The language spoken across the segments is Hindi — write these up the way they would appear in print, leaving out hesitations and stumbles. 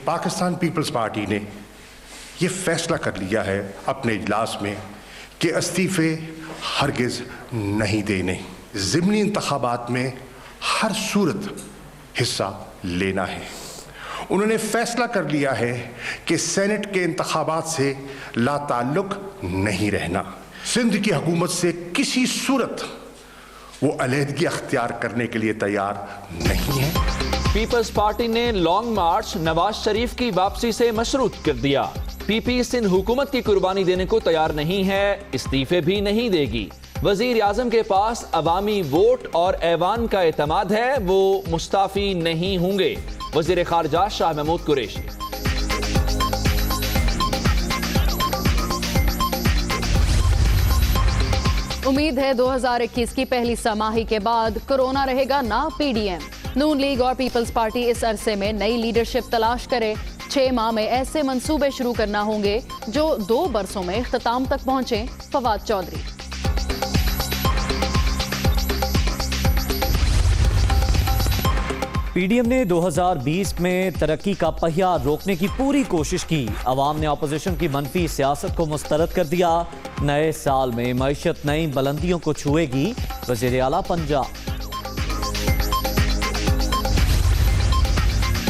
पाकिस्तान पीपल्स पार्टी ने यह फैसला कर लिया है अपने इजलास में कि इस्तीफे हरगिज़ नहीं देने, ज़िमनी इंतखाबात में हर सूरत हिस्सा लेना है। उन्होंने फैसला कर लिया है कि सेनेट के इंतखाबात से लाताल्लुक नहीं रहना। सिंध की हुकूमत से किसी सूरत वो अलहदगी अख्तियार करने के लिए तैयार नहीं है। पीपल्स पार्टी ने लॉन्ग मार्च नवाज शरीफ की वापसी से मशरूत कर दिया। पीपी सिंध हुकूमत की कुर्बानी देने को तैयार नहीं है, इस्तीफे भी नहीं देगी। वजीर आजम के पास अवामी वोट और ऐवान का एतमाद है, वो मुस्ताफी नहीं होंगे। वजीर खारजा शाह महमूद कुरैशी। उम्मीद है 2021 की पहली समाही के बाद कोरोना रहेगा ना पीडीएम। नून लीग और पीपल्स पार्टी इस अरसे में नई लीडरशिप तलाश करे। 6 माह में ऐसे मंसूबे शुरू करना होंगे जो 2 बरसों में इख्तिताम तक पहुंचे। फवाद चौधरी। पीडीएम ने 2020 में तरक्की का पहिया रोकने की पूरी कोशिश की। अवाम ने अपोजिशन की मनफी सियासत को मुस्तरद कर दिया। नए साल में मईशत नई बुलंदियों को छुएगी। वज़ीर आला पंजाब।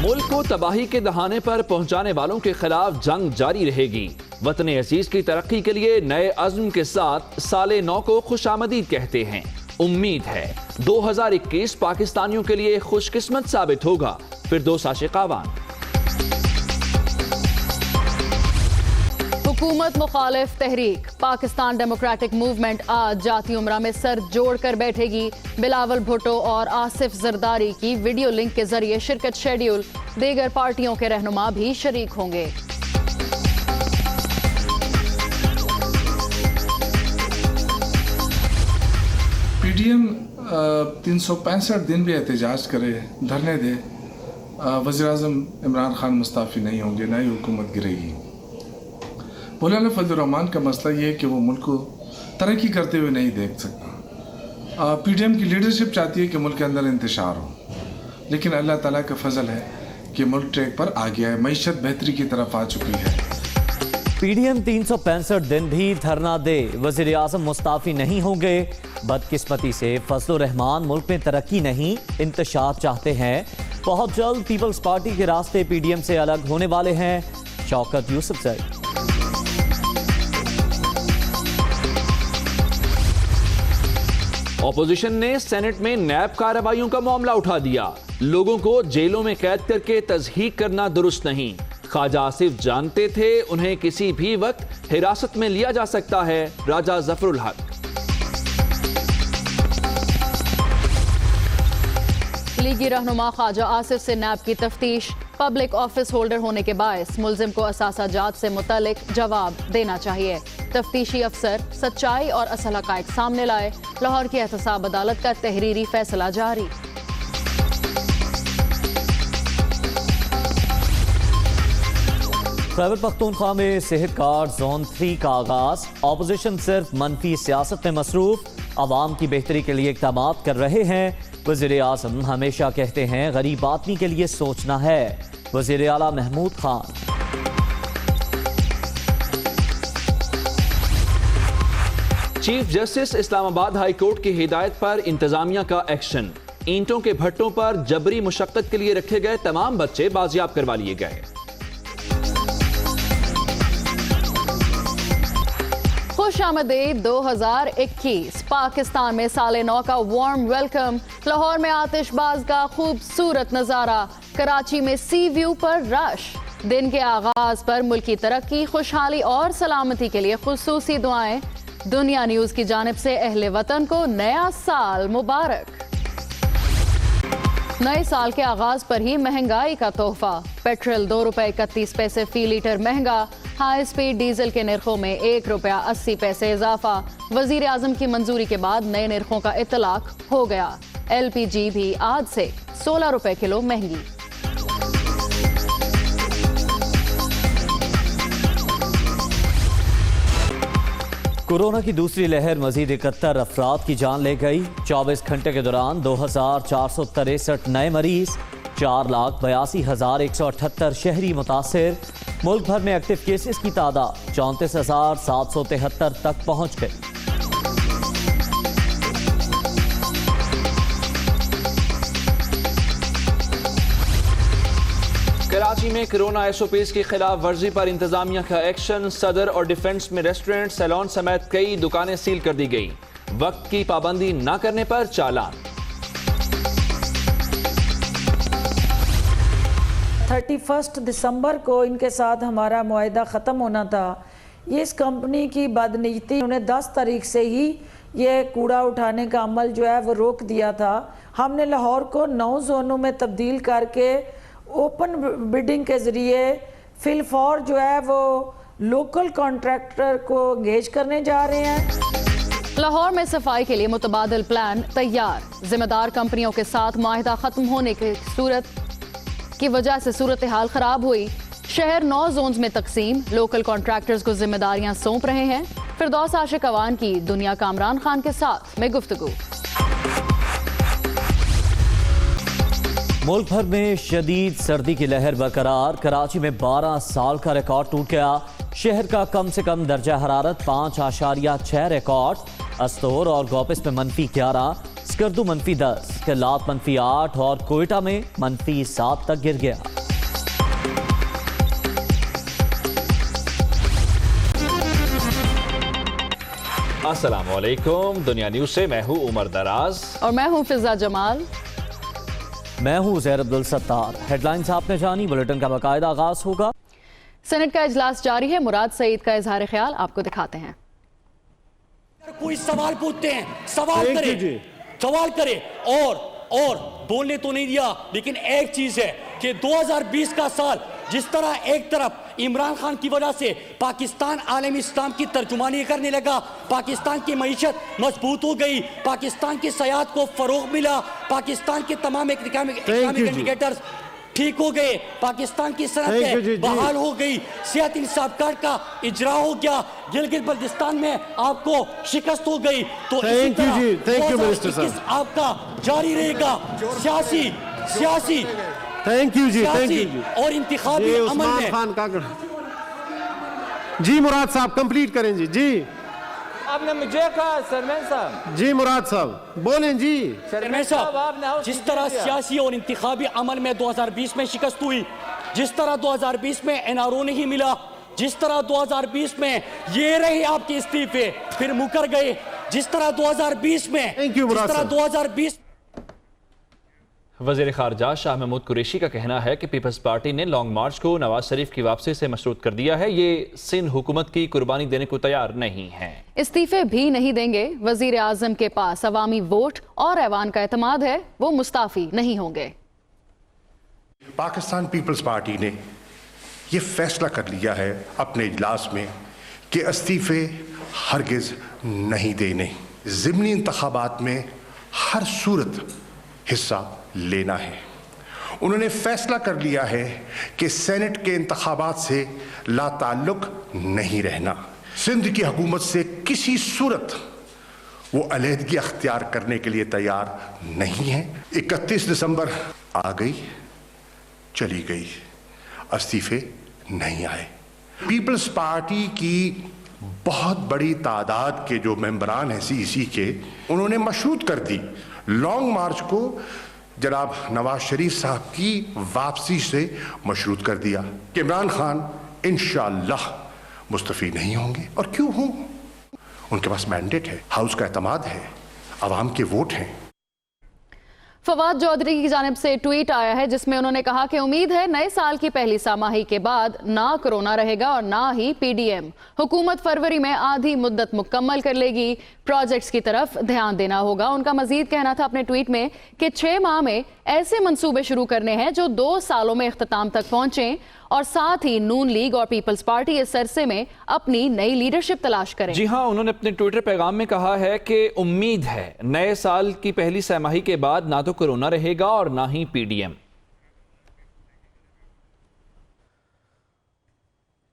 मुल्क को तबाही के दहाने पर पहुंचाने वालों के खिलाफ जंग जारी रहेगी। वतन अजीज की तरक्की के लिए नए अज़्म के साथ साले नौ को खुशामदीद कहते हैं। उम्मीद है 2021 पाकिस्तानियों के लिए खुशकिस्मत साबित होगा। फिरदौस आशिक आवान। हुकूमत मुखालिफ तहरीक पाकिस्तान डेमोक्रेटिक मूवमेंट आज जाती उमरा में सर जोड़कर बैठेगी। बिलावल भुट्टो और आसिफ जरदारी की वीडियो लिंक के जरिए शिरकत शेड्यूल। दीगर पार्टियों के रहनुमा भी शरीक होंगे। पीडीएम 365 दिन भी एहतजाज करे, धरने दे, वज़ीर आज़म इमरान खान मुस्ताफ़ी नहीं होंगे, नई हुकूमत गिरेगी। मौलाना फजलुर रहमान का मसला ये है कि वो मुल्क को तरक्की करते हुए नहीं देख सकता। पीडीएम की लीडरशिप चाहती है कि मुल्क के अंदर इंतशार हो, लेकिन अल्लाह ताला का फजल है कि मुल्क ट्रैक पर आ गया है, मईशत बेहतरी की तरफ आ चुकी है। पीडीएम 365 दिन भी धरना दे, वज़ीर आज़म मुस्ताफ़ी नहीं होंगे। बदकिस्मती से फजलुर रहमान मुल्क में तरक्की नहीं इंतशार चाहते हैं। बहुत जल्द पीपल्स पार्टी के रास्ते पीडीएम से अलग होने वाले हैं। शौकत यूसुफजई। ऑपोजिशन ने सेनेट में नैब कार्रवाइयों का मामला उठा दिया। लोगों को जेलों में कैद करके तज़हीक करना दुरुस्त नहीं। ख्वाजा आसिफ जानते थे उन्हें किसी भी वक्त हिरासत में लिया जा सकता है। राजा जफरुल हक। लीगी रहनुमा ख्वाजा आसिफ से नैब की तफ्तीश। पब्लिक ऑफिस होल्डर होने के बायस मुल्जिम को असासाजात से मुतालिक जवाब देना चाहिए। तफ्तीशी अफसर सच्चाई और असल हक़ाइक़ सामने लाए। लाहौर की एहतसाब अदालत का तहरीरी फैसला जारी। खैबर पख्तूनख्वा में सेहत कार्ड जोन 3 का आगाज। ऑपोजिशन सिर्फ मनफी सियासत में मसरूफ। आवाम की बेहतरी के लिए इक़दामात कर रहे हैं। वज़ीर आज़म हमेशा कहते हैं गरीब आदमी के लिए सोचना है। वज़ीर आला Mahmood Khan. Chief justice Islamabad high court की हिदायत पर इंतजामिया का एक्शन। ईंटों के भट्टों पर जबरी मुशक्कत के लिए रखे गए तमाम बच्चे बाजियाब करवा लिए गए। खुशामदीद 2021 पाकिस्तान में साले नौ का वार्म वेलकम। लाहौर में आतिशबाज का खूबसूरत नजारा। कराची में सी व्यू पर रश। दिन के आगाज पर मुल्की तरक्की, खुशहाली और सलामती के लिए खुसूसी दुआएं। दुनिया न्यूज की जानिब से अहले वतन को नया साल मुबारक। नए साल के आगाज पर ही महंगाई का तोहफा। पेट्रोल 2 रुपए 31 पैसे फी लीटर महंगा। हाई स्पीड डीजल के निर्खों में 1 रुपया 80 पैसे इजाफा। वजीर आजम की मंजूरी के बाद नए निर्खों का इतलाक हो गया। LPG भी आज से 16 रुपए किलो महंगी। कोरोना की दूसरी लहर मजीद 71 अफराद की जान ले गई। 24 घंटे के दौरान 2463 नए मरीज, 4,82,178 शहरी मुतासिर। मुल्क भर में एक्टिव केसेस की तादाद 34,773 तक पहुंच गई। कराची में कोरोना एसओपीज की खिलाफ वर्जी पर इंतजामिया का एक्शन। सदर और डिफेंस में रेस्टोरेंट, सैलून समेत कई दुकानें सील कर दी गई। वक्त की पाबंदी न करने पर चालान। 31 दिसंबर को इनके साथ हमारा मुआहिदा ख़त्म होना था। ये इस कंपनी की बदनीयती, उन्हें 10 तारीख से ही ये कूड़ा उठाने का अमल जो है वो रोक दिया था। हमने लाहौर को 9 जोनों में तब्दील करके ओपन बिडिंग के ज़रिए फिलफौर जो है वो लोकल कॉन्ट्रैक्टर को एंगेज करने जा रहे हैं। लाहौर में सफाई के लिए मुतबादिल प्लान तैयार। जिम्मेदार कंपनियों के साथ माहिदा खत्म होने की सूरत की वजह से सूरत हाल खराब हुई। शहर 9 जोन्स में तकसीम। लोकल कॉन्ट्रैक्टर्स को जिम्मेदारियां सौंप रहे हैं। फिरदौस आशिक अवान की दुनिया कामरान खान के साथ में गुफ्तगू। मुल्क भर में शदीद सर्दी की लहर बरकरार। कराची में 12 साल का रिकॉर्ड टूट गया। शहर का कम से कम दर्जा हरारत 5.6 रिकॉर्ड। अस्तोर और गोपिस में -11, स्कर्दू -10, किलात -8 और कोयटा में -7 तक गिर गया। अस्सलाम वालेकुम। दुनिया न्यूज से मैं हूं उमर दराज और मैं हूं फिजा जमाल। मैं हूं ज़ैर अब्दुल सत्तार। हेडलाइंस आपने जानी, बुलेटिन का बाकायदा आगाज होगा। सेनेट का इजलास जारी है। मुराद सईद का इजहार ख्याल आपको दिखाते हैं। कोई सवाल पूछते हैं, सवाल करे और बोलने तो नहीं दिया। लेकिन एक चीज है कि 2020 का साल जिस तरह एक तरफ इमरान खान की वजह से पाकिस्तान आलम इस्लाम की तर्जुमानी करने लगा, पाकिस्तान की मईशत मजबूत हो गई, पाकिस्तान की सयाहत को फरोग मिला, पाकिस्तान के तमाम इकनॉमिक इंडिकेटर्स ठीक हो गए, पाकिस्तान की सनत बहाल हो गई, सेहत इंसाफ कार्ड का इजरा हो गया, गिलगित बल्तिस्तान में आपको शिकस्त हो गई। तो इसी तरह 2021 आपका जारी रहेगा। सियासी और इंतखाबी अमल में। जी मुराद साहब कंप्लीट करें जी। आपने मुझे कहा सरमैन साहब। जी मुराद साहब बोलें जी। सरमैन साहब, जिस तरह सियासी और इंतखाबी अमल में 2020 में शिकस्त हुई, जिस तरह 2020 में एनआरओ नहीं मिला, जिस तरह 2020 में ये रहे आपके इस्तीफे फिर मुकर गए, जिस तरह 2020 में, जिस तरह 2020 वज़ीर ख़ारजा शाह महमूद कुरैशी का कहना है कि पीपल्स पार्टी ने लॉन्ग मार्च को नवाज शरीफ की वापसी से मशरूत कर दिया है। ये सिंध हुकूमत की कुर्बानी देने को तैयार नहीं है। इस्तीफे भी नहीं देंगे। वजीर आजम के पास अवामी वोट और ऐवान का एतमाद है, वो मुस्ताफी नहीं होंगे। पाकिस्तान पीपल्स पार्टी ने यह फैसला कर लिया है अपने इजलास में कि इस्तीफे हरगिज नहीं देने। ज़िमनी इंतखाबात में हर सूरत हिस्सा लेना है। उन्होंने फैसला कर लिया है कि सेनेट के इंतखाबात से लाताल्लुक नहीं रहना। सिंध की हुकूमत से किसी सूरत वो अलहदगी अख्तियार करने के लिए तैयार नहीं है। 31 दिसंबर आ गई, चली गई, इस्तीफे नहीं आए। पीपल्स पार्टी की बहुत बड़ी तादाद के जो मेंबरान हैं सीईसी के, उन्होंने मशरूत कर दी लॉन्ग मार्च को जनाब नवाज शरीफ साहब की वापसी से मशरूत कर दिया कि इमरान खान इंशाअल्लाह मुस्तफ़ी नहीं होंगे। और क्यों हों? उनके पास मैंडेट है, हाउस का एतमाद है, अवाम के वोट हैं। फवाद चौधरी की जानिब से ट्वीट आया है जिसमें उन्होंने कहा कि उम्मीद है नए साल की पहली सामाही के बाद ना कोरोना रहेगा और ना ही पीडीएम। हुकूमत फरवरी में आधी मुद्दत मुकम्मल कर लेगी। प्रोजेक्ट्स की तरफ ध्यान देना होगा। उनका मजीद कहना था अपने ट्वीट में कि 6 माह में ऐसे मंसूबे शुरू करने हैं जो 2 सालों में इख्तिताम तक पहुंचे और साथ ही नून लीग और पीपल्स पार्टी इस अरसे में अपनी नई लीडरशिप तलाश करें। जी हाँ, उन्होंने अपने ट्विटर पैगाम में कहा है कि उम्मीद है नए साल की पहली छमाही के बाद ना तो कोरोना रहेगा और ना ही पीडीएम।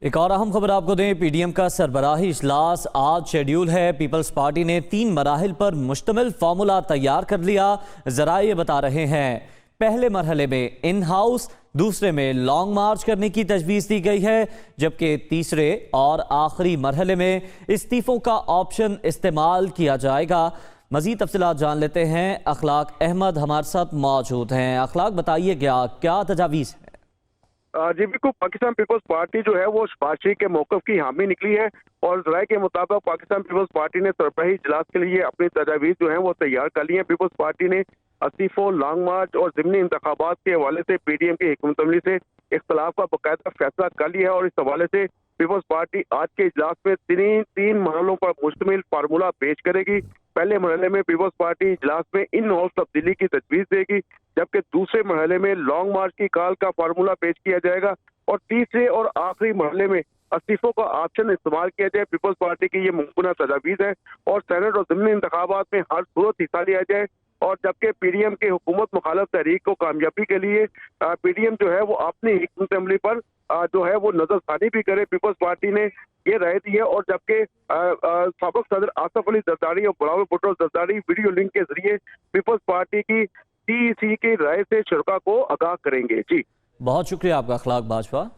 एक और अहम खबर आपको दें, पीडीएम का सरबराही इजलास आज शेड्यूल है। पीपल्स पार्टी ने 3 मराहिल पर मुश्तमिल फार्मूला तैयार कर लिया। जराये बता रहे हैं पहले मरहले में इन हाउस, दूसरे में लॉन्ग मार्च करने की तजवीज़ दी गई है, जबकि तीसरे और आखिरी मरहले में इस्तीफ़ों का ऑप्शन इस्तेमाल किया जाएगा। मज़ीद तफसीलात जान लेते हैं। अखलाक अहमद हमारे साथ मौजूद हैं। अखलाक, बताइए क्या तजावीज़ है? जी बिल्कुल, पाकिस्तान पीपल्स पार्टी जो है वो शहबाज के मौक़िफ़ की हामी निकली है और राय के मुताबिक पाकिस्तान पीपल्स पार्टी ने सरबराही इजलास के लिए अपनी तजावीज़ जो है वो तैयार कर ली है। पीपल्स पार्टी ने इस्तीफ़ों, लॉन्ग मार्च और ज़िमनी इंतखाबात के हवाले से पीडीएम की हुकूमत अमली से इख्तलाफ का बाकायदा फैसला कर लिया है और इस हवाले से पीपल्स पार्टी आज के इजलास में तीन मरहलों पर मुश्तमिल फार्मूला पेश करेगी। पहले मरहले में पीपल्स पार्टी इजलास में इन हाउस तब्दीली की तजवीज़ देगी, जबकि दूसरे मरहले में लॉन्ग मार्च की कॉल का फार्मूला पेश किया जाएगा और तीसरे और आखिरी मरहले में इस्तीफों का ऑप्शन इस्तेमाल किया जाए। पीपल्स पार्टी की ये मुमकिन तजावीज़ है और सेनेट और ज़िमनी इंतखाबात में हर सूरत हिस्सा लिया जाए। और जबकि पीडीएम के हुकूमत मुखालफ तहरीक को कामयाबी के लिए पीडीएम जो है वो अपनी हुकूमत अमली पर जो है वो नजरसानी भी करे, पीपल्स पार्टी ने ये राय दी है। और जबकि साबिक सदर आसफ अली जरदारी और बिलावल भुट्टो जरदारी वीडियो लिंक के जरिए पीपल्स पार्टी की टीसी की राय से शुरा को आगाह करेंगे। जी, बहुत शुक्रिया आपका अखलाक बाजवा।